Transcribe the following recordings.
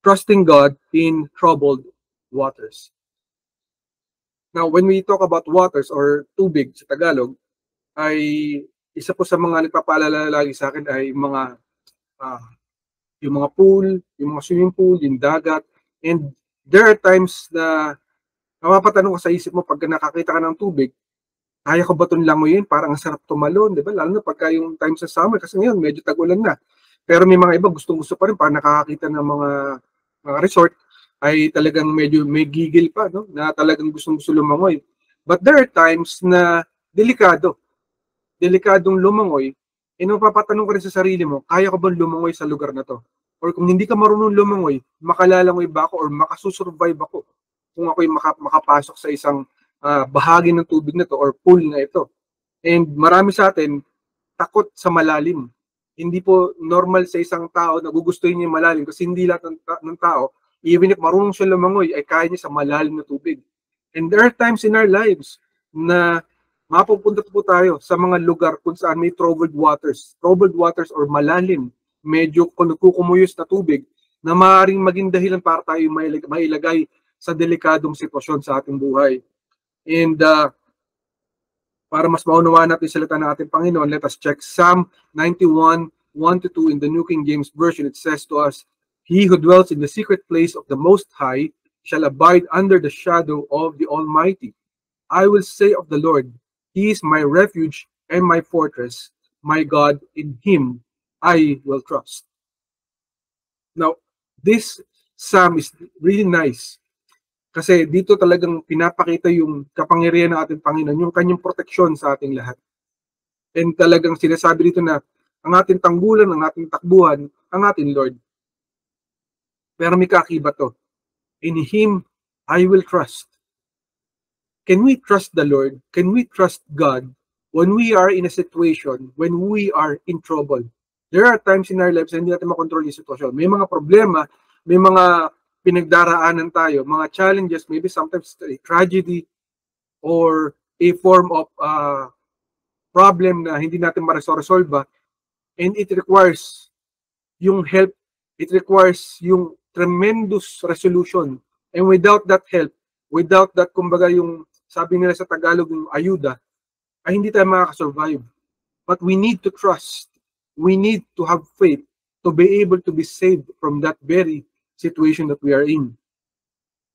trusting God in troubled waters. Now, when we talk about waters or tubig sa Tagalog, ay isa po sa mga nagpapaalala lagi sa akin ay ah, yung mga pool, yung mga swimming pool, yung dagat. And there are times na napapatanong ka sa isip mo pagka nakakita ka ng tubig, kaya ko ba itong langoyin? Parang ang sarap tumalon, di ba? Lalo na pagka yung time sa summer, kasi ngayon medyo tag-ulan na. Pero may mga iba gustong-gusto pa rin, parang nakakakita ng mga resort, ay talagang medyo may gigil pa, no? Na talagang gustong-gusto lumangoy. But there are times na delikadong lumangoy, mapapatanong ka rin sa sarili mo, kaya ko ba lumangoy sa lugar na to? Or kung hindi ka marunong lumangoy, makalalangoy ba ako or makasusurvive ako kung ako'y makapasok sa isang bahagi ng tubig na to or pool na ito. And marami sa atin takot sa malalim. Hindi po normal sa isang tao na gugustuhin niya malalim kasi hindi lahat ng tao, even if marunong siya lumangoy, ay kaya niya sa malalim na tubig. And there are times in our lives na mapupunta po tayo sa mga lugar kung saan may troubled waters or malalim, medyo kukumuyos na tubig na maaaring maging dahilan para tayo mailagay sa delikadong sitwasyon sa ating buhay. And para mas maunawaan natin salita ng ating Panginoon, let us check Psalm 91, 1-2 in the New King James Version. It says to us, "He who dwells in the secret place of the Most High shall abide under the shadow of the Almighty. I will say of the Lord, He is my refuge and my fortress, my God, in Him I will trust." Now, this psalm is really nice kasi dito talagang pinapakita yung kapangyarihan ng ating Panginoon, yung kanyang proteksyon sa ating lahat. And talagang sinasabi dito na ang ating tanggulan, ang ating takbuhan, ang ating Lord. Pero may kakibat to. In Him I will trust. Can we trust the Lord? Can we trust God when we are in a situation, when we are in trouble? There are times in our lives na hindi natin makontrol yung sitwasyon. May mga problema, may mga pinagdaraanan tayo, mga challenges, maybe sometimes a tragedy or a form of problem na hindi natin ma-resolve, and it requires yung help, it requires yung tremendous resolution. And without that help, without that, kumbaga yung sabi nila sa Tagalog yung ayuda, ay hindi tayo makakasurvive. But we need to trust. We need to have faith to be able to be saved from that very situation that we are in.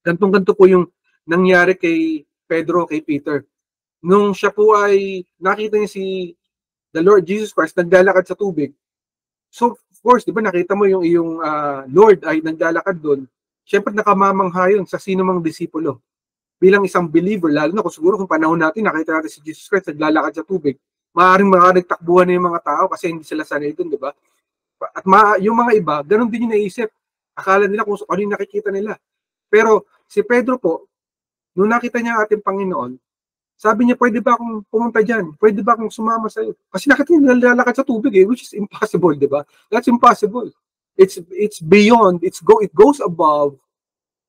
Gantong-ganto po yung nangyari kay Pedro, kay Peter. Nung siya po ay nakita niya si the Lord Jesus Christ naglalakad sa tubig. So, of course, di ba nakita mo yung iyong Lord ay naglalakad doon. Siyempre nakamamangha yun sa sino mang disipulo. Bilang isang believer, lalo na kung siguro kung panahon natin, nakita natin si Jesus Christ naglalakad sa tubig, maaaring nagtakbuhan na yung mga tao kasi hindi sila sanay doon, di ba? At yung mga iba, ganun din yung naisip. Akala nila kung ano yung nakikita nila. Pero si Pedro po, nung nakita niya ang ating Panginoon, sabi niya, pwede ba akong pumunta dyan? Pwede ba akong sumama sa iyo? Kasi nakita niya nalalakad sa tubig which is impossible, di ba? That's impossible. It's beyond, it goes above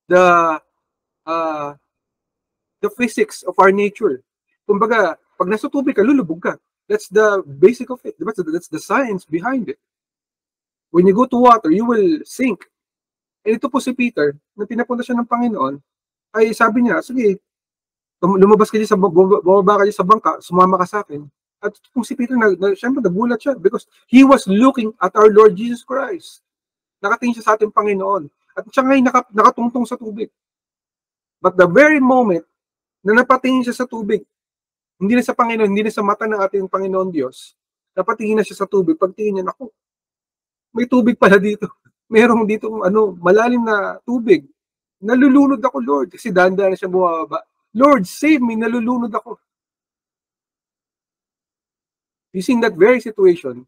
the physics of our nature. Kumbaga, pag nasa tubig ka, lulubog ka. That's the basic of it. Diba? That's the science behind it. When you go to water, you will sink. And ito po si Peter, nang pinapunta siya ng Panginoon, ay sabi niya, sige, lumabas ka dyan bumaba ka dyan sa bangka, sumama ka sa akin. At kung si Peter, siyempre nagulat siya because he was looking at our Lord Jesus Christ. Nakatingin siya sa ating Panginoon. At siya ngayon nakatungtong sa tubig. But the very moment na napatingin siya sa tubig, hindi na sa Panginoon, hindi na sa mata ng ating Panginoon Diyos, napatingin na siya sa tubig, pagtingin niya, naku, may tubig pala dito. Merong dito malalim na tubig. Nalulunod ako, Lord, kasi dahan-dahan na siya bumababa. Lord, save me, nalulunod ako. You see, in that very situation,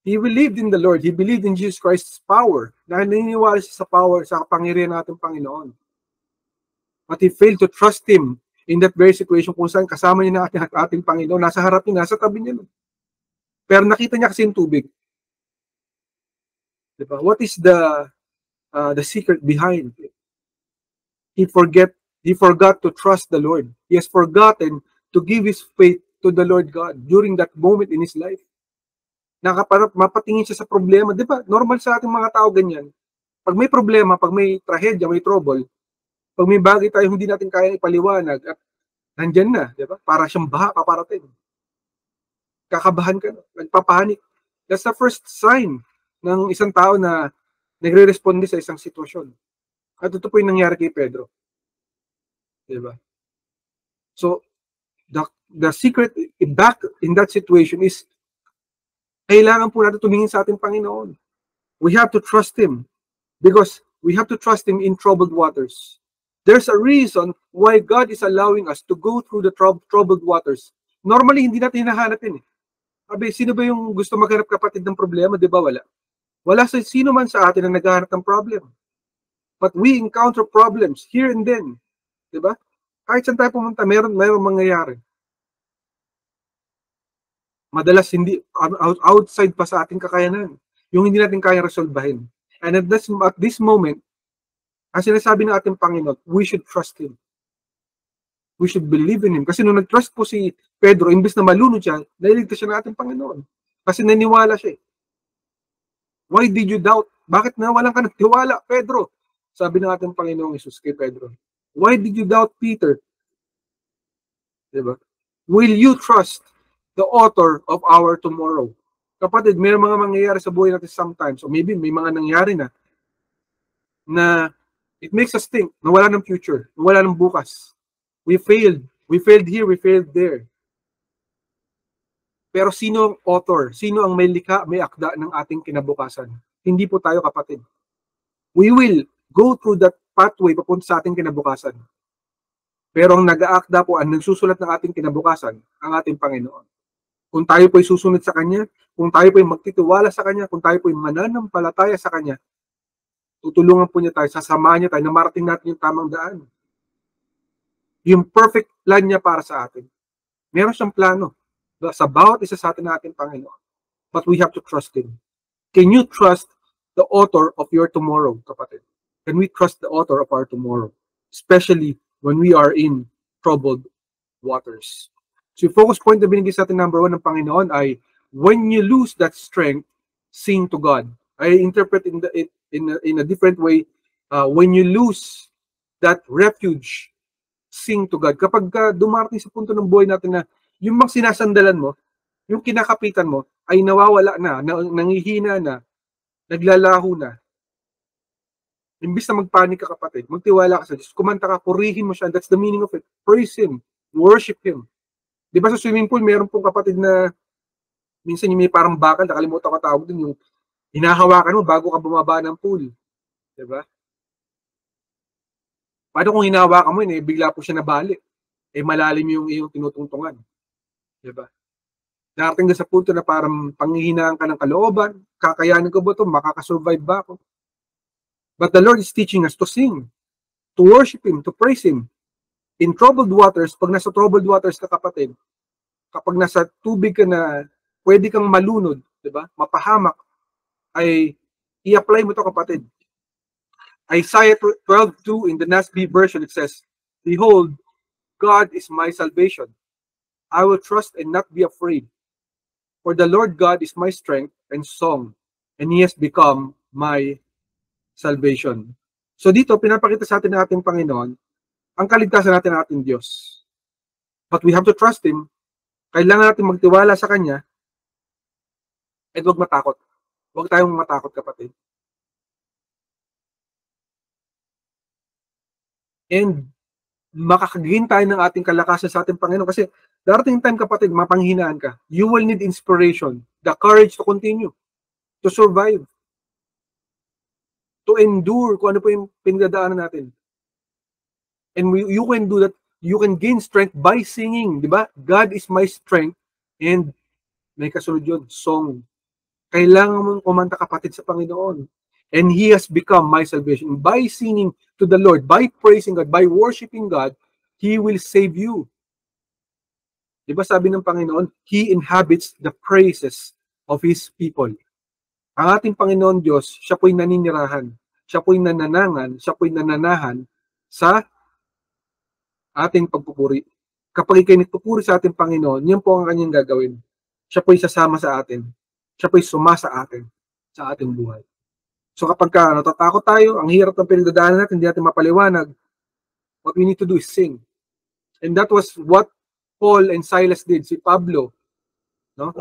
he believed in the Lord. He believed in Jesus Christ's power. Naniniwala siya sa power, sa kapangyarihan ng ating Panginoon. But he failed to trust Him in that very situation kung saan kasama niya na ating Panginoon. Nasa harap niya, nasa tabi niya. Pero nakita niya kasi yung tubig. Diba? What is the secret behind it? He forgot to trust the Lord. He has forgotten to give his faith to the Lord God during that moment in his life. Mapatingin siya sa problema. Di ba? Normal sa ating mga tao ganyan. Pag may problema, pag may trahedya, may trouble, pag may bagay tayo hindi natin kaya ipaliwanag at nandyan na, di ba? Para siyang baha paparating. Kakabahan ka na, nagpapanik. That's the first sign ng isang tao na nagre-responde sa isang sitwasyon. At ito po yung nangyari kay Pedro. Di ba? So, the secret back in that situation is kailangan po natin tumingin sa ating Panginoon. We have to trust Him because we have to trust Him in troubled waters. There's a reason why God is allowing us to go through the troubled waters. Normally, hindi natin hinahanap yun. Sabi, sino ba yung gusto maghanap kapatid ng problema? Di ba wala? Wala sa sino man sa atin na naghahanap ng problem. But we encounter problems here and then. Di ba? Kahit saan tayo pumunta, meron mangyayari. Madalas hindi outside pa sa ating kakayanan. Yung hindi natin kaya resolbahin. And at this moment, ang sinasabi ng ating Panginoon, we should trust Him. We should believe in Him. Kasi nung nag-trust po si Pedro, imbes na malunod siya, nailigtas siya ng ating Panginoon. Kasi naniwala siya. Why did you doubt? Bakit nawalan ka ng tiwala, Pedro? Sabi ng ating Panginoong Hesus kay Pedro. Why did you doubt, Peter? Diba? Will you trust the author of our tomorrow? Kapatid, may mga mangyayari sa buhay natin sometimes, o maybe may mga nangyari na it makes us think na wala ng future, na wala ng bukas. We failed here, we failed there. Pero sino ang author? Sino ang may likha, may akda ng ating kinabukasan? Hindi po tayo, kapatid. We will go through that pathway papunta sa ating kinabukasan. Pero ang nag-aakda po, ang nagsusulat ng ating kinabukasan, ang ating Panginoon. Kung tayo po'y susunod sa Kanya, kung tayo po'y magtitiwala sa Kanya, kung tayo po'y mananampalataya sa Kanya, tutulungan po niya tayo, sasamahan niya tayo na marating natin yung tamang daan. Yung perfect plan niya para sa atin. Meron siyang plano sa bawat isa sa atin na ating Panginoon. But we have to trust Him. Can you trust the author of your tomorrow, kapatid? Can we trust the author of our tomorrow? Especially when we are in troubled waters. So yung focus point na binigay sa atin, number 1 ng Panginoon ay, when you lose that strength, sing to God. I interpret it in a different way. When you lose that refuge, sing to God. Kapag dumarating sa punto ng buhay natin na yung mga sinasandalan mo, yung kinakapitan mo, ay nawawala na, nangihina na, naglalaho na. Imbis na magpanik ka, kapatid, magtiwala ka sa Diyos, kumanta ka, purihin mo siya. That's the meaning of it. Praise Him. Worship Him. Di ba sa swimming pool, meron pong kapatid na minsan yung may parang bakal, nakalimutan ko tawag din, yung hinahawakan mo bago ka bumaba ng pool. Di ba? Paano kung hinahawakan mo yun, bigla po siya nabalik. Malalim yung iyong tinutungtungan. Di ba? Narating na sa punto na parang panghihinaan ka ng kalooban, kakayanin ko ba ito, makakasurvive ba ako? But the Lord is teaching us to sing, to worship Him, to praise Him. In troubled waters, pag nasa troubled waters ka, kapatid, kapag nasa tubig ka na pwede kang malunod, di ba? Mapahamak, ay i-apply mo ito, kapatid. Isaiah 12:2 in the NASB version, it says, "Behold, God is my salvation. I will trust and not be afraid. For the Lord God is my strength and song, and He has become my salvation." So dito, pinapakita sa atin ng ating Panginoon, ang kaligtasan natin ng ating Diyos. But we have to trust Him. Kailangan natin magtiwala sa Kanya at huwag matakot. Huwag tayong matakot, kapatid. And makakagain tayo ng ating kalakasan sa ating Panginoon. Kasi darating time, kapatid, mapanghinaan ka. You will need inspiration, the courage to continue, to survive, to endure kung ano po yung pinagdadaanan natin. And you can do that. You can gain strength by singing, di ba? God is my strength. And may kasunod yun, song. Kailangan mong kumanta, kapatid, sa Panginoon. And He has become my salvation. By singing to the Lord, by praising God, by worshiping God, He will save you. Di ba sabi ng Panginoon, He inhabits the praises of His people. Ang ating Panginoon Diyos, siya po'y naninirahan, siya po'y nananangan, siya po'y nananahan sa ating pagpupuri. Kapag ikay nagpupuri sa ating Panginoon, yan po ang kanyang gagawin. Siya po'y sasama sa atin. Siya po'y suma sa atin, sa ating buhay. So kapag natatakot tayo, ang hirap ng pinagdadaanan natin, hindi natin mapaliwanag, what we need to do is sing. And that was what Paul and Silas did. Si Pablo, no?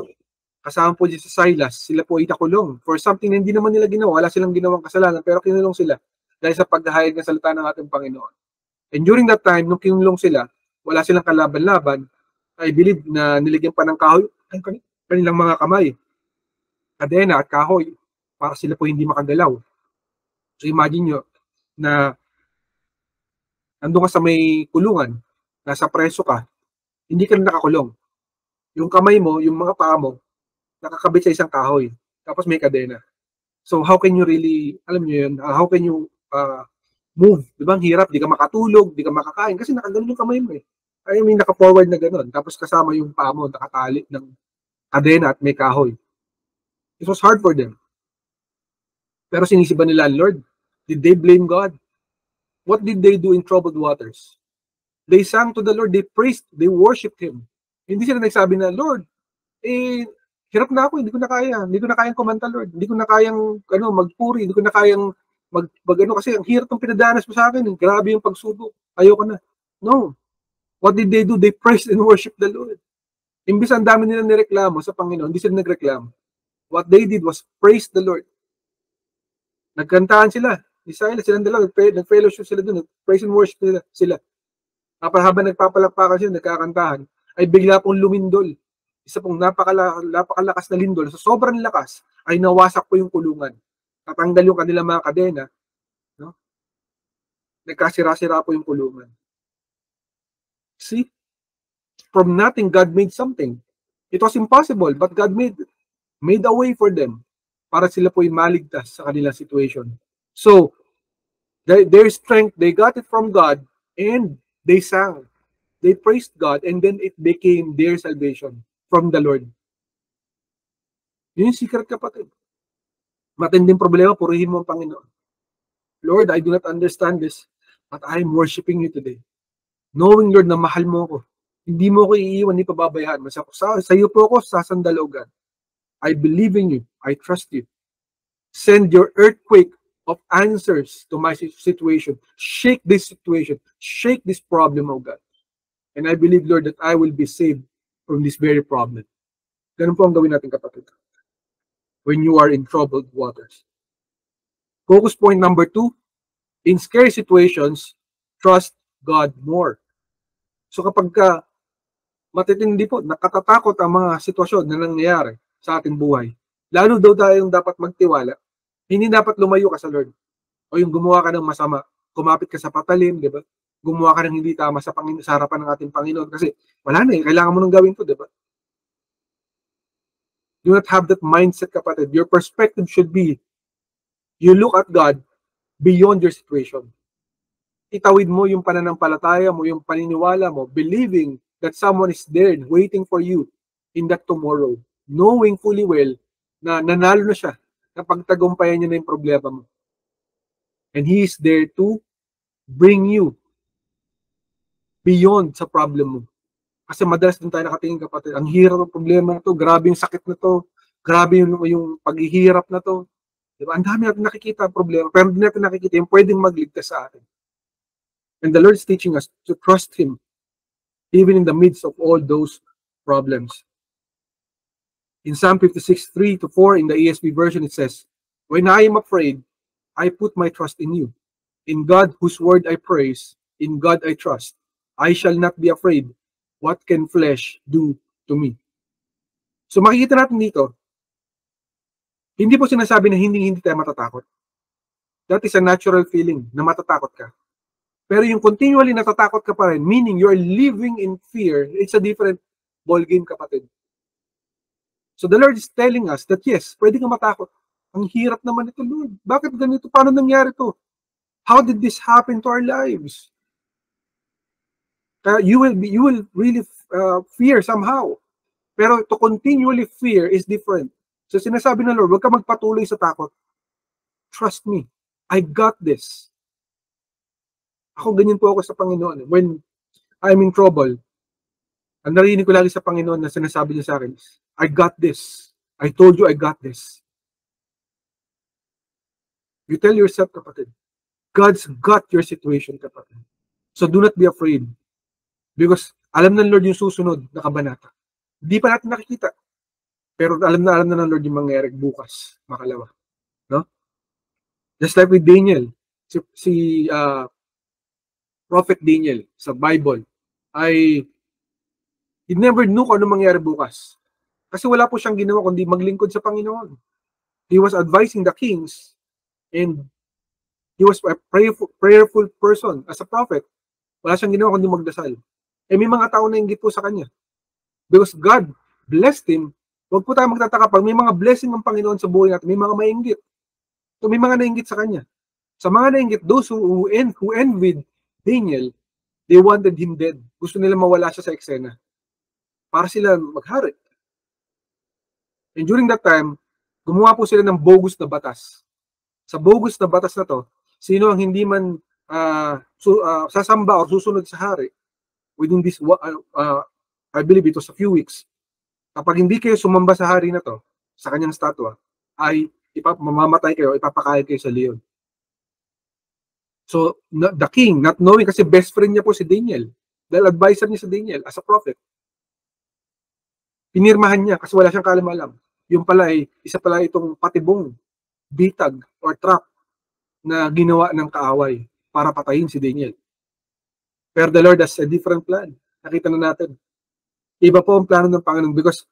Kasama po dito sa Silas, sila po itakulong for something na hindi naman nila ginawa. Wala silang ginawang kasalanan, pero kinulong sila dahil sa paghahayag ng salita ng ating Panginoon. And during that time, nung kinulong sila, wala silang kalaban-laban. I believe na niligyan pa ng kahoy ang kanilang mga kamay, kadena at kahoy, para sila po hindi makagalaw. So imagine nyo na nandun ka sa may kulungan, nasa preso ka, hindi ka nakakulong. Yung kamay mo, yung mga paa mo, nakakabit sa isang kahoy, tapos may kadena. So how can you really, alam nyo yun, how can you move? Diba ang hirap, di ka makatulog, di ka makakain, kasi nakaganon yung kamay mo eh. I mean, naka-forward na gano'n, tapos kasama yung paa mo, nakatali ng kadena at may kahoy. It was hard for them. Pero sinisiba nila, Lord, did they blame God? What did they do in troubled waters? They sang to the Lord, they praised, they worshiped Him. Hindi sila nagsabi na, Lord, hirap na ako, hindi ko na kayang kumanta, Lord. Hindi ko na kayang magpuri, hindi ko na kayang kasi ang hirap ng pinadanas mo sa akin, grabe yung pagsubok, ayoko na. No. What did they do? They praised and worshiped the Lord. Imbis ang dami nilang nireklamo sa Panginoon, hindi sila nagreklamo. What they did was praise the Lord. Nagkantaan sila. Silang dalawa, nag-fellowship sila doon, praise and worship sila. Habang nagpapalakpakan sila, nagkakantahan, ay bigla pong lumindol. Isa pong napakalakas na lindol. So sobrang lakas, ay nawasak po yung kulungan. Tatanggal yung kanilang mga kadena. No? Nagkasira-sira po yung kulungan. See? From nothing, God made something. It was impossible, but God made a way for them para sila po maligtas sa kanilang situation. So, their strength, they got it from God, and they sang. They praised God, and then it became their salvation from the Lord. Yun yung secret, kapatid. Matinding problema, purihin mo ang Panginoon. Lord, I do not understand this, but I am worshiping you today. Knowing, Lord, na mahal mo ako. Hindi mo ako iiwan, hindi pababayaan. Sa iyo po ako sasandalogan. I believe in you. I trust you. Send your earthquake of answers to my situation. Shake this situation. Shake this problem, oh God. And I believe, Lord, that I will be saved from this very problem. Ganun po ang gawin natin, kapatid. When you are in troubled waters. Focus point number 2. In scary situations, trust God more. So kapag matitindi po, nakatatakot ang mga sitwasyon na nangyayari sa ating buhay, lalo daw tayong dapat magtiwala. Hindi dapat lumayo ka sa Lord. O yung gumawa ka ng masama, kumapit ka sa patalim, di ba? Gumawa ka ng hindi tama sa harapan ng ating Panginoon. Kasi wala na kailangan mo nang gawin to, di ba? Do not have that mindset, kapatid. Your perspective should be, you look at God beyond your situation. Itawid mo yung pananampalataya mo, yung paniniwala mo, believing that someone is there waiting for you in that tomorrow, knowing fully well na nanalo na siya, na pagtagumpayan niya na yung problema mo. And He is there to bring you beyond sa problem mo. Kasi madalas din tayo nakatingin, kapatid, ang hirap ng problema na to, grabe yung sakit na to, grabe yung paghihirap na to. Diba? Ang dami natin nakikita ang problema, pero hindi natin nakikita yung pwedeng magligtas sa atin. And the Lord is teaching us to trust Him, even in the midst of all those problems. In Psalm 56:3-4 in the ESV version, it says, when I am afraid, I put my trust in you. In God, whose word I praise, in God I trust. I shall not be afraid. What can flesh do to me? So makikita natin dito, hindi po sinasabi na hindi tayo matatakot. That is a natural feeling na matatakot ka. Pero yung continually natatakot ka pa rin, meaning you're living in fear, it's a different ballgame, kapatid. So the Lord is telling us that yes, pwede ka matakot. Ang hirap naman ito, Lord. Bakit ganito? Paano nangyari ito? How did this happen to our lives? You will really fear somehow. Pero to continually fear is different. So sinasabi ng Lord, huwag ka magpatuloy sa takot. Trust me. I got this. Ako, ganyan po ako sa Panginoon. When I'm in trouble, ang narinig ko lagi sa Panginoon na sinasabi niya sa akin, I got this. I told you I got this. You tell yourself, kapatid, God's got your situation, kapatid. So do not be afraid. Because alam ng Lord yung susunod na kabanata. Hindi pa natin nakikita. Pero alam na ng Lord yung mangyayari bukas, makalawa. No? Just like with Daniel, si Prophet Daniel sa Bible, ay he never knew kung ano mangyayari bukas. Kasi wala po siyang ginawa kundi maglingkod sa Panginoon. He was advising the kings and he was a prayerful person as a prophet. Wala siyang ginawa kundi magdasal. Eh may mga tao na inggit po sa kanya. Because God blessed him. Huwag po tayo magtataka pag may mga blessing ng Panginoon sa buhay natin, may mga mainggit. So may mga nainggit sa kanya. Sa mga nainggit, those who envied Daniel, they wanted him dead. Gusto nila mawala siya sa eksena. Para sila maghari. And during that time, gumawa po sila ng bogus na batas. Sa bogus na batas na to, sino ang hindi man sasamba o susunod sa hari within this, I believe it was a few weeks, kapag hindi kayo sumamba sa hari na to, sa kanyang statwa, ay mamamatay kayo, ipapakain kayo sa leon. So, the king, not knowing, kasi best friend niya po si Daniel, dahil advisor niya si Daniel as a prophet, pinirmahan niya kasi wala siyang kaalam-alam. Yung pala ay, isa pala itong patibong, bitag, or trap na ginawa ng kaaway para patayin si Daniel. Pero the Lord has a different plan. Nakita na natin. Iba po ang plano ng Panginoon because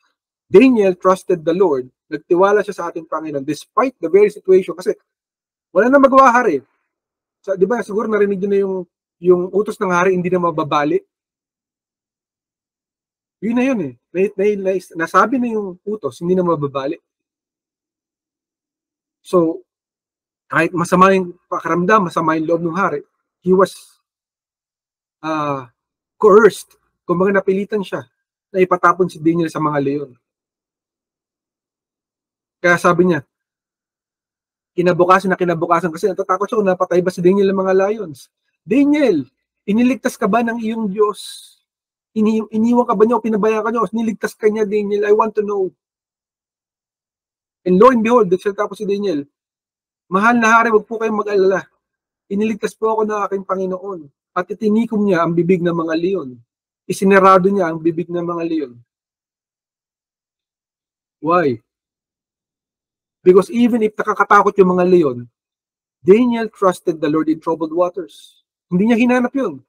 Daniel trusted the Lord. Nagtiwala siya sa ating Panginoon despite the very situation. Kasi wala na magawa hari. So, di ba, siguro narinig nyo na yung utos ng hari hindi na mababali. Yun na yun eh. Nasabi na yung utos, hindi na mababali. So, kahit masama yung pakaramdam, masama yung loob ng hari, he was coerced. Kumbaga napilitan siya na ipatapon si Daniel sa mga leon. Kaya sabi niya, kinabukasan kasi natatakot siya kung napatay ba si Daniel ng mga lions. Daniel, iniligtas ka ba ng iyong Diyos? Iniwan ka ba niya o pinabayaan ka niya o niligtas ka niya, Daniel? I want to know. And lo and behold, tapos si Daniel, mahal na hari, wag po kayong mag-alala. Iniligtas po ako ng aking Panginoon at itinikom niya ang bibig ng mga leon. Isinerado niya ang bibig ng mga leon. Why? Because even if nakakatakot yung mga leon, Daniel trusted the Lord in troubled waters. Hindi niya hinanap yun.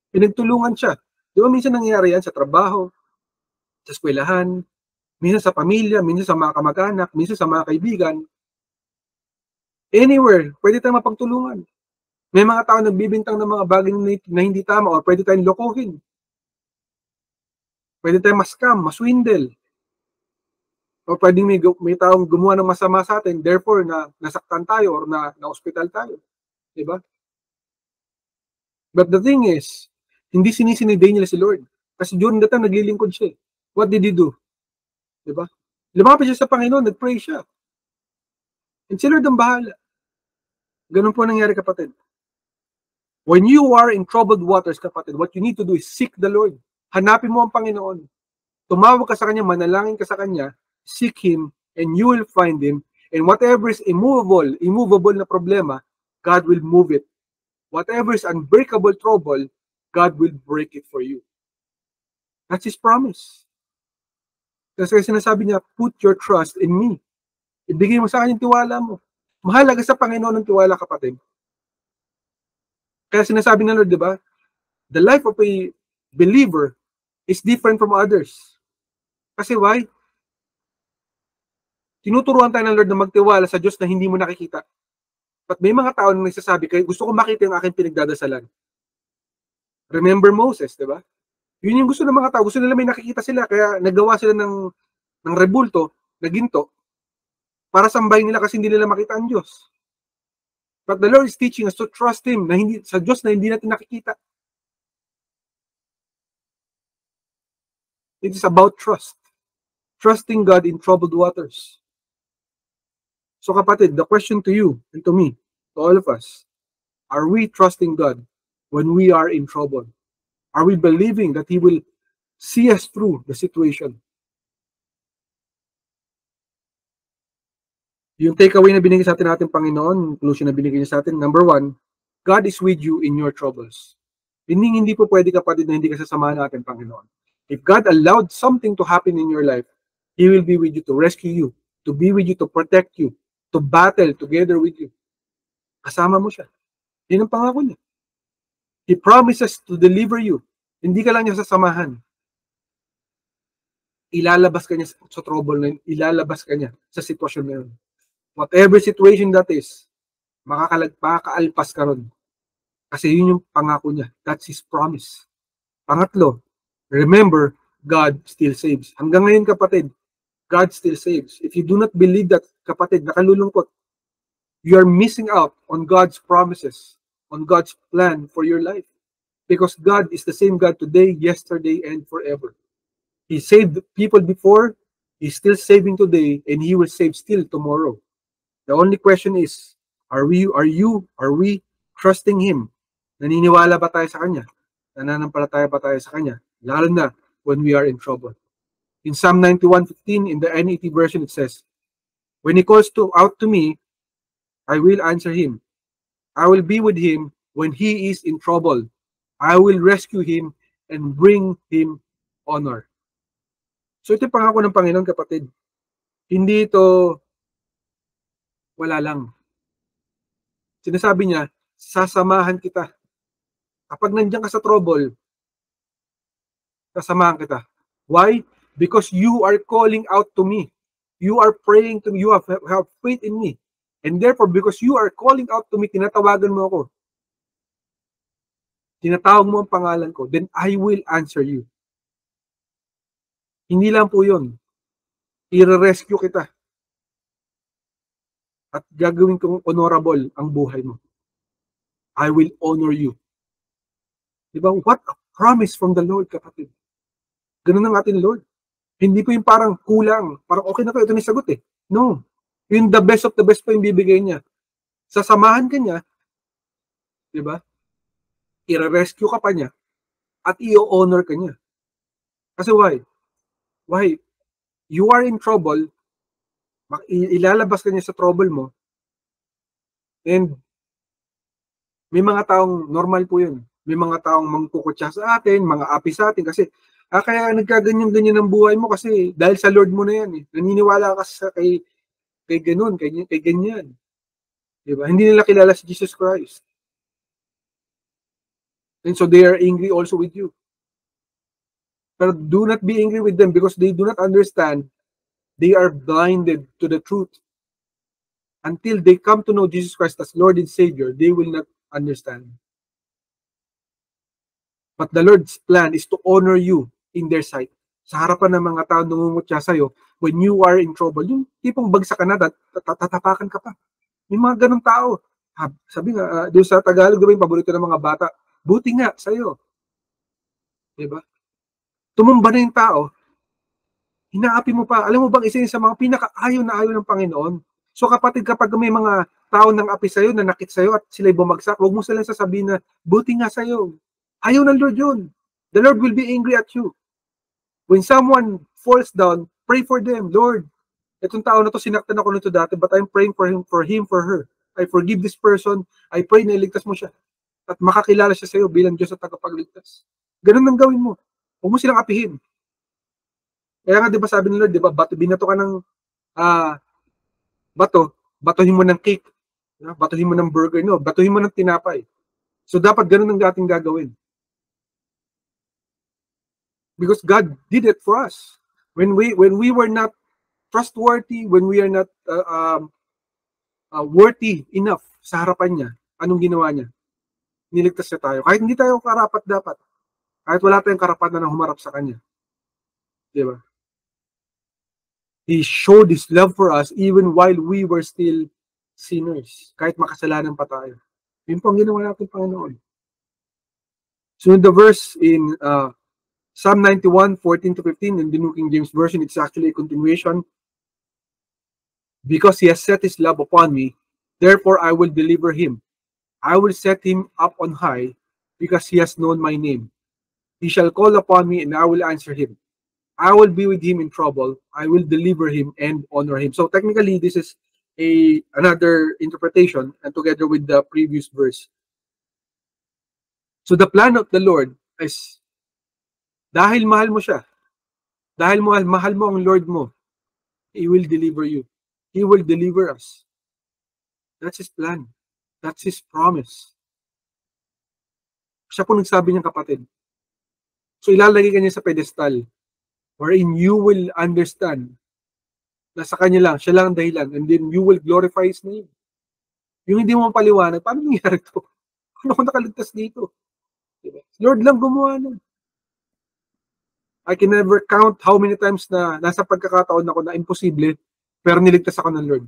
Pinagtulungan siya. Di ba minsan nangyayari yan sa trabaho, sa eskwelahan, minsan sa pamilya, minsan sa mga kamag-anak, minsan sa mga kaibigan. Anywhere, pwede tayong mapagtulungan. May mga tao nagbibintang ng mga bagay na hindi tama o pwede tayong lokohin. Pwede tayong ma-scam, ma-swindle. O pwedeng may taong gumawa ng masama sa atin, therefore nasaktan tayo or na-hospital tayo. Diba? But the thing is, hindi sinisi ni Daniel si Lord. Kasi during that time, naglilingkod siya. What did he do? Diba? Lumapit siya sa Panginoon, nag-pray siya. And si Lord ang bahala. Ganun po nangyari, kapatid. When you are in troubled waters, kapatid, what you need to do is seek the Lord. Hanapin mo ang Panginoon. Tumawag ka sa Kanya, manalangin ka sa Kanya, seek Him, and you will find Him. And whatever is immovable na problema, God will move it. Whatever is unbreakable trouble, God will break it for you. That's His promise. Kasi sinasabi niya, put your trust in me. Ibigay mo sa akin yung tiwala mo. Mahalaga sa Panginoon ng tiwala, kapatid. Kaya sinasabi ng Lord, di ba? The life of a believer is different from others. Kasi why? Tinuturuan tayo ng Lord na magtiwala sa Diyos na hindi mo nakikita. But may mga tao na nagsasabi, kaya gusto ko makita yung aking pinagdadasalan. Remember Moses, di ba? Yun yung gusto ng mga tao. Gusto nila may nakikita sila. Kaya nagawa sila ng rebulto, na ginto, para sambahin nila kasi hindi nila makita ang Diyos. But the Lord is teaching us to trust Him na hindi, sa Diyos na hindi natin nakikita. It is about trust. Trusting God in troubled waters. So kapatid, the question to you and to me, to all of us, are we trusting God when we are in trouble? Are we believing that He will see us through the situation? Yung takeaway na binigay sa atin natin Panginoon, conclusion na binigay niya sa atin, number 1, God is with you in your troubles. Hindi po pwede kapatid na hindi ka sasamahan natin, Panginoon. If God allowed something to happen in your life, He will be with you to rescue you, to be with you, to protect you, to battle together with you. Kasama mo siya. Yan ang pangako niya. He promises to deliver you. Hindi ka lang niya sasamahan. Ilalabas ka niya sa trouble na yun. Ilalabas ka niya sa sitwasyon na yun. Whatever situation that is, makakaalpas ka ron. Kasi yun yung pangako niya. That's His promise. Pangatlo, remember, God still saves. Hanggang ngayon kapatid, God still saves. If you do not believe that, kapatid, nakalulungkot. You are missing out on God's promises, on God's plan for your life. Because God is the same God today, yesterday, and forever. He saved people before, He's still saving today, and He will save still tomorrow. The only question is, are we trusting Him? Naniniwala ba tayo sa Kanya? Nananampalataya ba tayo sa Kanya? Lalo na when we are in trouble. In Psalm 91:15, in the NET version, it says, when He calls out to me, I will answer Him. I will be with Him when He is in trouble. I will rescue Him and bring Him honor. So ito yung pangako ng Panginoon, kapatid. Hindi ito wala lang. Sinasabi niya, sasamahan kita. Kapag nandiyan ka sa trouble, sasamahan kita. Why? Because you are calling out to me. You are praying to me. You have faith in me. And therefore, because you are calling out to me, tinatawagan mo ako. Tinatawag mo ang pangalan ko, then I will answer you. Hindi lang po yun. I-rescue kita. At gagawin kong honorable ang buhay mo. I will honor you. Diba? What a promise from the Lord, kapatid. Ganun ang ating Lord. Hindi po yung parang kulang. Parang okay na to, ito na yung sagot eh. No. Yung the best of the best pa yung bibigay niya. Sasamahan ka niya, diba? I-rescue ka pa niya, at i-honor ka niya. Kasi why? Why? You are in trouble, ilalabas ka niya sa trouble mo, and may mga taong normal po yun. May mga taong mangkukutsa sa atin, mga api sa atin, kasi kaya nagkaganyan-ganyan ang buhay mo kasi dahil sa Lord mo na yan eh. Naniniwala ka sa kay ganun, kay ganyan. Diba? Hindi nila kilala si Jesus Christ. And so they are angry also with you. But do not be angry with them because they do not understand. They are blinded to the truth. Until they come to know Jesus Christ as Lord and Savior, they will not understand. But the Lord's plan is to honor you in their sight. Sa harapan ng mga tao nangungutya sa'yo, when you are in trouble, yung tipong bagsak ka na, tatapakan ka pa. May mga ganong tao. Sabi nga, doon sa Tagalog, diba yung paborito ng mga bata, buti nga sa'yo. Diba? Tumumba na yung tao, hinaapi mo pa. Alam mo bang isa yun sa mga pinaka-ayaw na ayaw ng Panginoon? So kapatid, kapag may mga tao nang api sa'yo, nanakit sa'yo at sila'y bumagsak, huwag mo silang sasabihin na, buti nga sa'yo. Ayaw ng Lord yun. The Lord will be angry at you. When someone falls down, pray for them. Lord, itong tao na to, sinaktan ako nito dati, but I'm praying for him, for her. I forgive this person. I pray na iligtas mo siya. At makakilala siya sa'yo bilang Diyos at tagapagligtas. Ganun ang gawin mo. Huwag mo silang apihin. Kaya nga, di ba sabi ng Lord, di ba, binato ka ng batuhin mo ng cake. Batuhin mo ng burger, no? Batuhin mo ng tinapay. So, dapat ganun ang ating gagawin. Because God did it for us. When we were not trustworthy, when we are not worthy enough sa harapan niya, anong ginawa niya? Niligtas niya tayo. Kahit hindi tayo karapat dapat. Kahit wala tayong karapatan na humarap sa Kanya. Diba? He showed His love for us even while we were still sinners. Kahit makasalanan pa tayo. Yun po ang ginawa natin, Panginoon. So in the verse in Psalm 91:14-15 in the New King James Version, it's actually a continuation. Because He has set His love upon me, therefore I will deliver him. I will set him up on high because he has known my name. He shall call upon me and I will answer him. I will be with him in trouble. I will deliver him and honor him. So technically, this is another interpretation and together with the previous verse. So the plan of the Lord is, dahil mahal mo siya, dahil mahal mo ang Lord mo, He will deliver you. He will deliver us. That's His plan. That's His promise. Siya po nagsabi niya, kapatid. So ilalagay ka niya sa pedestal wherein you will understand na sa kanya lang, siya lang ang dahilan, and then you will glorify His name. Yung hindi mo mapaliwanag, paano nangyari ito? Ano ko nakaligtas dito? Diba? Lord lang gumawa nun. I can never count how many times na nasa pagkakataon ako na imposible, pero niligtas ako ng Lord.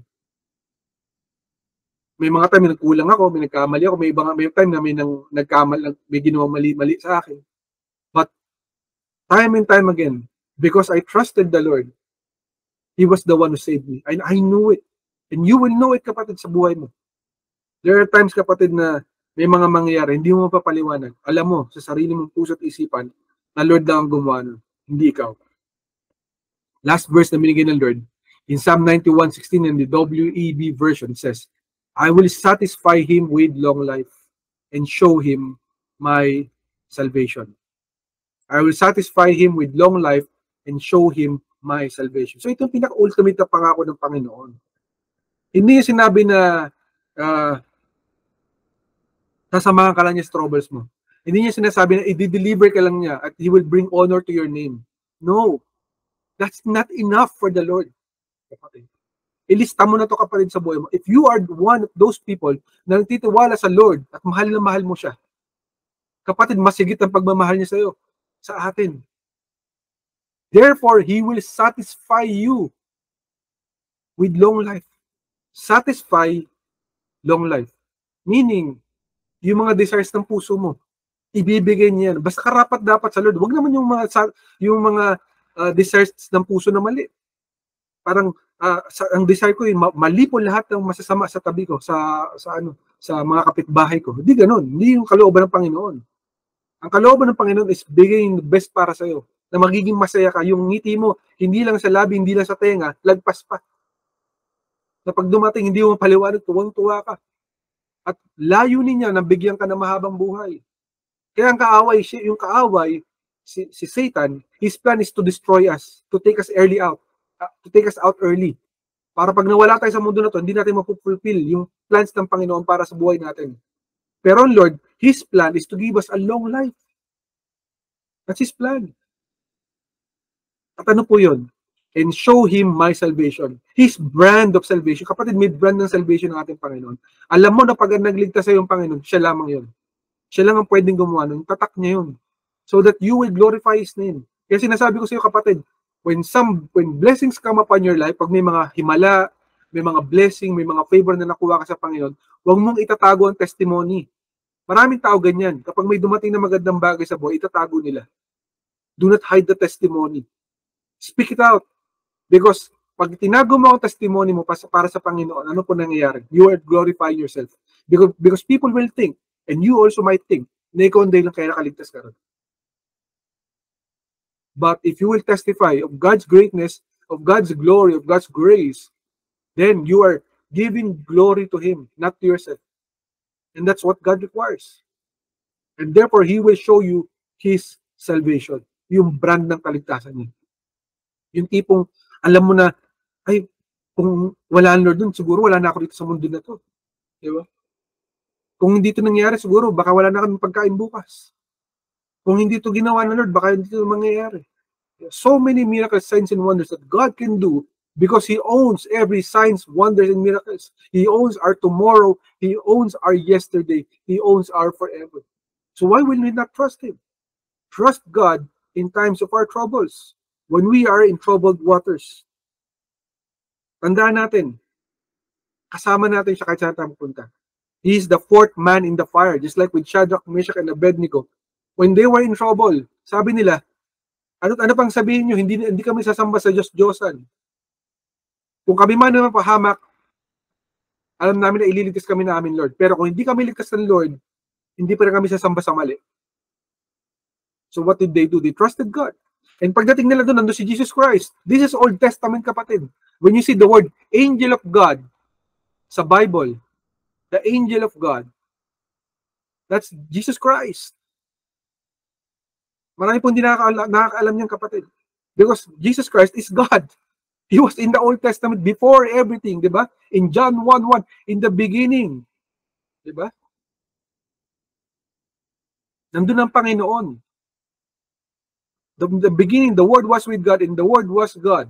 May mga time na nagkulang ako, may nagkamali ako, may time na may ginawang mali sa akin. But time and time again, because I trusted the Lord, He was the one who saved me. I knew it. And you will know it, kapatid, sa buhay mo. There are times, kapatid, na may mga mangyayari, hindi mo mapapaliwanag. Alam mo, sa sarili mong puso at isipan, na Lord lang ang gumawa nun, hindi ikaw. Last verse na binigay ng Lord, in Psalm 91:16 in the WEB version, says, I will satisfy him with long life and show him my salvation. I will satisfy him with long life and show him my salvation. So ito yung pinaka-ultimate na pangako ng Panginoon. Hindi yung sinabi na sasamahan ka lang niya sa troubles mo. Hindi niya sinasabi na i-deliver ka lang niya at He will bring honor to your name. No. That's not enough for the Lord. Ilista mo na to, kapatid, sa buhay mo. If you are one of those people na nagtitiwala sa Lord at mahal na mahal mo siya, kapatid, masigit ang pagmamahal niya sa iyo, sa atin. Therefore, He will satisfy you with long life. Satisfy long life. Meaning, yung mga desires ng puso mo, ibibigay niya yan. Basta karapat dapat sa Lord. Huwag naman yung mga desires ng puso na mali. Parang ang desire ko mali po lahat ng masasama sa tabi ko, sa mga kapitbahay ko. Hindi ganoon. Hindi yung kalooban ng Panginoon. Ang kalooban ng Panginoon is bigay the best para sa iyo. Na magiging masaya ka. Yung ngiti mo, hindi lang sa labi, hindi lang sa tenga, lagpas pa. Na pag dumating, hindi mo mapaliwanag, tuwang-tuwa ka. At layunin niya na bigyan ka ng mahabang buhay. Kaya ang kaaway, si Satan, his plan is to destroy us, to take us out early. Para pag nawala tayo sa mundo na to, hindi natin mapupulfill yung plans ng Panginoon para sa buhay natin. Pero Lord, His plan is to give us a long life. That's His plan. At ano po yun? And show Him my salvation. His brand of salvation. Kapatid, may brand ng salvation ng ating Panginoon. Alam mo na pag nagligtas sa iyong Panginoon, siya lamang yun. Siya lang ang pwedeng gumawa nun. Tatak niya yun. So that you will glorify His name. Kaya sinasabi ko sa iyo, kapatid, when blessings come upon your life, pag may mga himala, may mga blessing, may mga favor na nakuha ka sa Panginoon, huwag mong itatago ang testimony. Maraming tao ganyan. Kapag may dumating na magandang bagay sa buhay, itatago nila. Do not hide the testimony. Speak it out. Because pag tinago mo ang testimony mo para sa Panginoon, ano po nangyayari? You are glorifying yourself. Because people will think, and you also might think, na ikaw ang dahilan kaya nakaligtas ka rin. But if you will testify of God's greatness, of God's glory, of God's grace, then you are giving glory to Him, not to yourself. And that's what God requires. And therefore, He will show you His salvation. Yung brand ng kaligtasan niya. Yung tipong, alam mo na, ay, kung wala ang Lord dun, siguro wala na ako dito sa mundo na to. Diba? Kung hindi ito nangyari, siguro baka wala na kami pagkain bukas. Kung hindi ito ginawa ng Lord, baka hindi ito mangyayari. So many miracles, signs, and wonders that God can do because He owns every signs, wonders, and miracles. He owns our tomorrow. He owns our yesterday. He owns our forever. So why will we not trust Him? Trust God in times of our troubles. When we are in troubled waters. Tandaan natin, kasama natin siya kahit saan tayo pupunta. He is the fourth man in the fire, just like with Shadrach, Meshach, and Abednego. When they were in trouble, sabi nila, ano pang sabihin nyo, hindi kami sasamba sa Diyos-Diyosan. Kung kami man naman pahamak, alam namin na ililigtas kami namin, Lord. Pero kung hindi kami ligtas ng Lord, hindi pa rin kami sasamba sa mali. So what did they do? They trusted God. And pagdating nila doon, nandun si Jesus Christ. This is Old Testament, kapatid. When you see the word angel of God, sa Bible, the angel of God, that's Jesus Christ. Marami pong hindi nakakaalam niyang kapatid. Because Jesus Christ is God. He was in the Old Testament before everything, di ba? In John 1:1, in the beginning. Di ba? Nandun ang Panginoon. The beginning, the Word was with God, and the Word was God.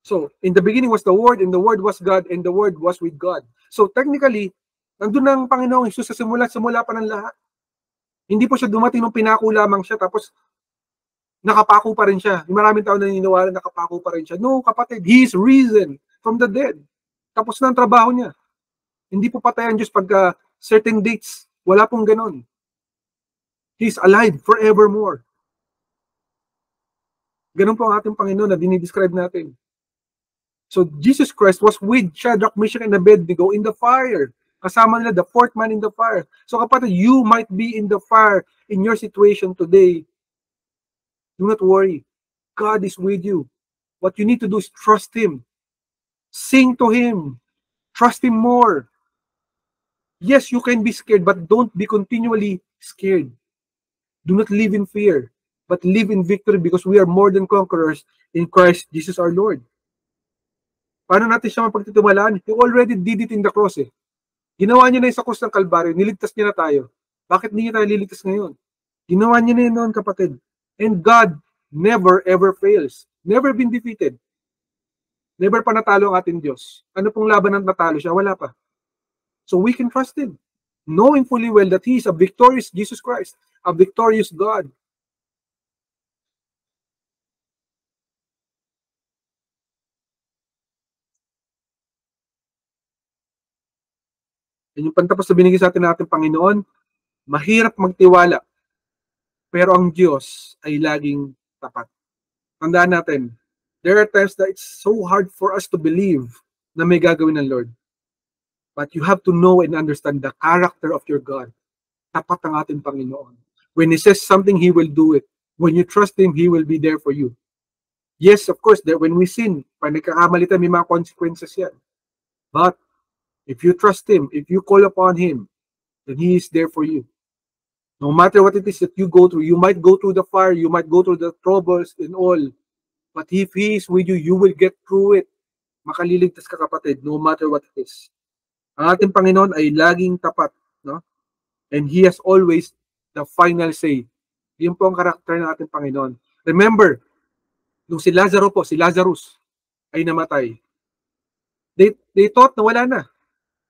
So, in the beginning was the Word, and the Word was God, and the Word was with God. So, technically, nandun ang Panginoong Jesus sa simula pa ng lahat. Hindi po siya dumating nung pinako lamang siya, tapos nakapako pa rin siya. Maraming tao naniniwala nakapako pa rin siya. No, kapatid, He is risen from the dead. Tapos na ang trabaho niya. Hindi po patay ang Diyos pagka certain dates. Wala pong ganon. He is alive forevermore. Ganon po ang ating Panginoon na dinidescribe natin. So, Jesus Christ was with Shadrach, Meshach, and Abednego in the fire. Kasama nila the fourth man in the fire. So, kapatid, you might be in the fire in your situation today. Do not worry. God is with you. What you need to do is trust Him. Sing to Him. Trust Him more. Yes, you can be scared, but don't be continually scared. Do not live in fear, but live in victory because we are more than conquerors in Christ Jesus our Lord. Paano natin siya mapagtitiwalaan? He already did it in the cross eh. Ginawa niya na yung sa cross ng Kalbaryo, niligtas niya na tayo. Bakit hindi niya tayo liligtas ngayon? Ginawa niya na yun noon, kapatid. And God never ever fails. Never been defeated. Never pa natalo ang ating Diyos. Ano pong laban ng natalo siya? Wala pa. So we can trust Him, knowing fully well that He is a victorious Jesus Christ, a victorious God. And yung pantapos na binigay sa atin ng ating Panginoon, mahirap magtiwala, pero ang Diyos ay laging tapat. Tandaan natin, there are times that it's so hard for us to believe na may gagawin ng Lord. But you have to know and understand the character of your God. Tapat ang ating Panginoon. When He says something, He will do it. When you trust Him, He will be there for you. Yes, of course, when we sin, pag nagkakamali tayo, may mga consequences yan. But if you trust Him, if you call upon Him, then He is there for you. No matter what it is that you go through, you might go through the fire, you might go through the troubles and all. But if He is with you, you will get through it. Makaliligtas ka, kapatid, no matter what it is. Ang ating Panginoon ay laging tapat, no? And He has always the final say. Yun po ang karakter ng ating Panginoon. Remember, nung si Lazarus ay namatay, they thought na wala na.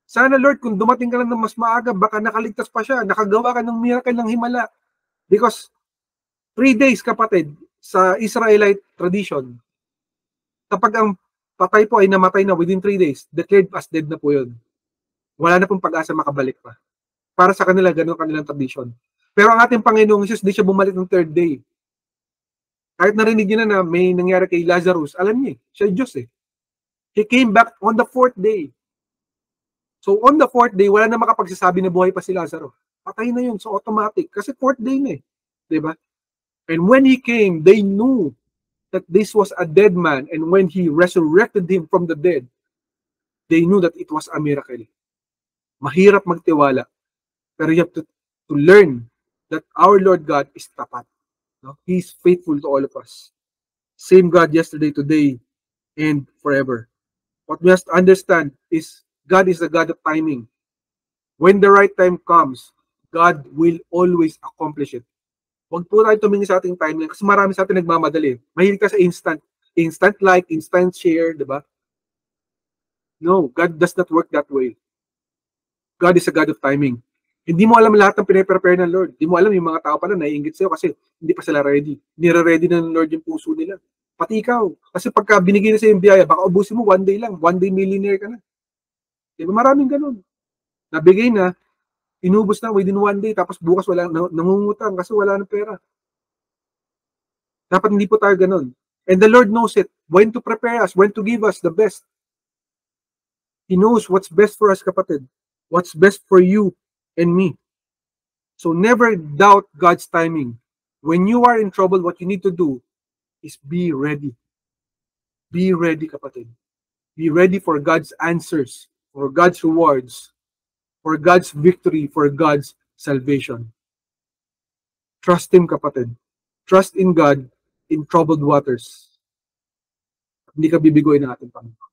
Sana, Lord, kung dumating ka lang ng mas maaga, baka nakaligtas pa siya, nakagawa ka ng miracle ng himala. Because 3 days, kapatid, sa Israelite tradition, kapag ang patay po ay namatay na within 3 days, declared as dead na po yun. Wala na pong pag-asa makabalik pa. Para sa kanila, ganun kanilang tradition. Pero ang ating Panginoong Jesus, di siya bumalik ng 3rd day. Kahit narinig niyo na may nangyari kay Lazarus, alam niya, siya Diyos eh. He came back on the 4th day. So on the 4th day, wala na makapagsasabi na buhay pa si Lazarus. Patay na yun, so automatic. Kasi 4th day na eh. Diba? And when He came, they knew that this was a dead man. And when He resurrected him from the dead, they knew that it was a miracle. Mahirap magtiwala. Pero you have to learn that our Lord God is tapat. No? He is faithful to all of us. Same God yesterday, today, and forever. What we must understand is God is the God of timing. When the right time comes, God will always accomplish it. Huwag po tayo tumingin sa ating timeline kasi marami sa atin nagmamadali. Mahilig ka sa instant like, instant share, di ba? No, God does not work that way. God is a God of timing. Hindi mo alam lahat ng pinaprepare ng Lord. Hindi mo alam yung mga tao pala naiinggit sa'yo kasi hindi pa sila ready. Nire-ready na ng Lord yung puso nila. Pati ikaw. Kasi pagka binigay na sa'yo yung biyaya, baka ubusin mo 1 day lang. 1 day millionaire ka na. Diba? Maraming ganun. Nabigay na, inubos na within 1 day, tapos bukas wala, nangungutang kasi wala ng pera. Dapat hindi po tayo ganun. And the Lord knows it. When to prepare us, when to give us the best. He knows what's best for us, kapatid. What's best for you and me. So never doubt God's timing. When you are in trouble, what you need to do is be ready. Be ready, kapatid. Be ready for God's answers, for God's rewards, for God's victory, for God's salvation. Trust Him, kapatid. Trust in God in troubled waters. Hindi ka bibigoy ng ating Panginoon.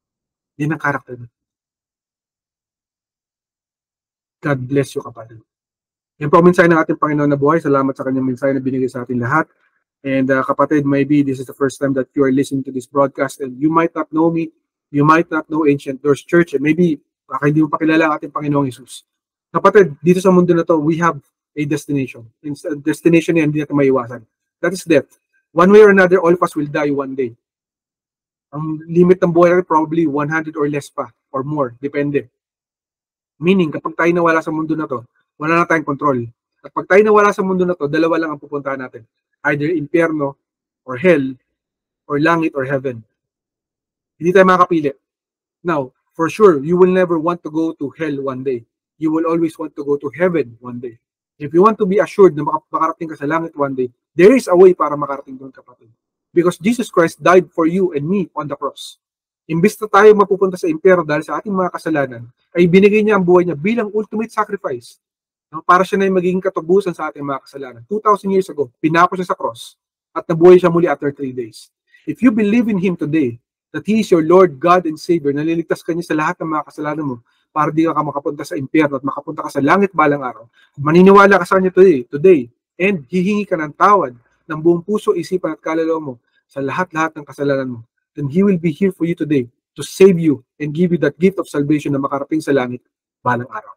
Yan ang karakter. God bless you, kapatid. Yan po ang mensahe ng ating Panginoon na buhay. Salamat sa kanyang mensahe na binigay sa ating lahat. And kapatid, maybe this is the first time that you are listening to this broadcast and you might not know me, you might not know Ancient Doors Church, and maybe baka hindi mo pa kilala ang ating Panginoong Jesus. Kapatid, dito sa mundo na to, we have a destination. And destination na hindi natin maiwasan. That is death. One way or another, all of us will die one day. Ang limit ng buhay natin probably 100 or less pa, or more, depende. Meaning, kapag tayo nawala sa mundo na to, wala na tayong control. At pag tayo nawala sa mundo na to, dalawa lang ang pupuntahan natin. Either impyerno, or hell, or langit, or heaven. Hindi tayo makakapili. Now, for sure, you will never want to go to hell one day. You will always want to go to heaven one day. If you want to be assured na makarating ka sa langit one day, there is a way para makarating doon, kapatid. Because Jesus Christ died for you and me on the cross. Imbis na tayo mapupunta sa impyerno dahil sa ating mga kasalanan, ay binigay niya ang buhay niya bilang ultimate sacrifice. Para siya na yung magiging katubusan sa ating mga kasalanan. 2,000 years ago, pinako siya sa cross at nabuhay siya muli after 3 days. If you believe in Him today, that He is your Lord, God, and Savior, naliligtas ka niya sa lahat ng mga kasalanan mo para di ka makapunta sa impyerno at makapunta ka sa langit balang araw. Maniniwala ka sa Kanya today, and hihingi ka ng tawad ng buong puso, isipan at kaluluwa mo sa lahat-lahat ng kasalanan mo, then He will be here for you today to save you and give you that gift of salvation na makarating sa langit balang araw.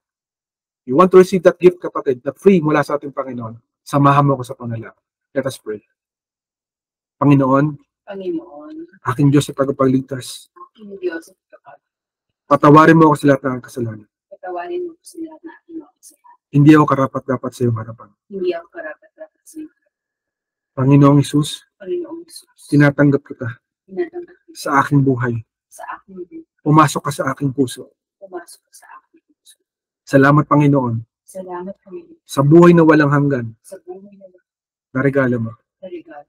You want to receive that gift, kapatid, na free mula sa ating Panginoon, samahan mo ko sa panalangin. Let us pray. Panginoon, aking Diyos sa tagapagligtas, aking Diyos at patawarin mo ako sa lahat ng kasalanan. patawarin mo sa lahat na aking mga kasalanan. Hindi ako karapat-dapat sa iyong harapan. Hindi ako karapat-dapat sa iyo. Panginoong Isus, Panginoong Jesus, tinatanggap kita tinatanggap kita sa aking buhay. sa aking buhay. Pumasok ka sa aking puso. Pumasok ka sa aking puso. Salamat, Panginoon, Salamat, Panginoon, sa buhay na walang hanggan sa buhay na na regalo mo. regalo.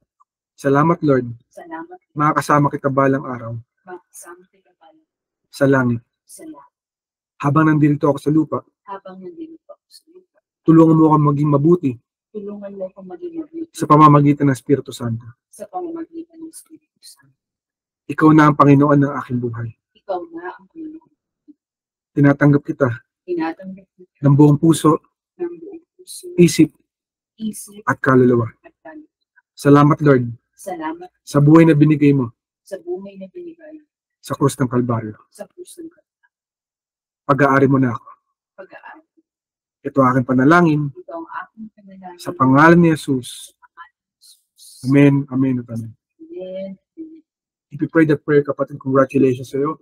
Salamat, Lord, Salamat, makakasama kita balang araw makasama kita pala sa langit. sa lahat. Habang nandito ako sa lupa, Habang nandito ako sa iyo, tulungan mo akong maging mabuti tulungan mo akong maging mabuti sa pamamagitan ng Espiritu Santo. sa pamamagitan ng Espiritu Santo. Ikaw na ang Panginoon ng aking buhay. Ikaw na ang Panginoon. Tinatanggap kita Tinatanggap kita ng buong puso, ng buong puso, isip, isip, at kaluluwa. at kaluluwa. Salamat, Lord, Salamat sa buhay na binigay mo sa buhay na binigay sa krus ng Kalbaryo. sa puso ng Pag-aari mo na ako. pag-aaral. Ito ang aking panalangin Ito ang aking panalangin. sa pangalan ni Jesus. Amen, amen, at amen. Amen. If you pray that prayer, kapatid, congratulations sa iyo.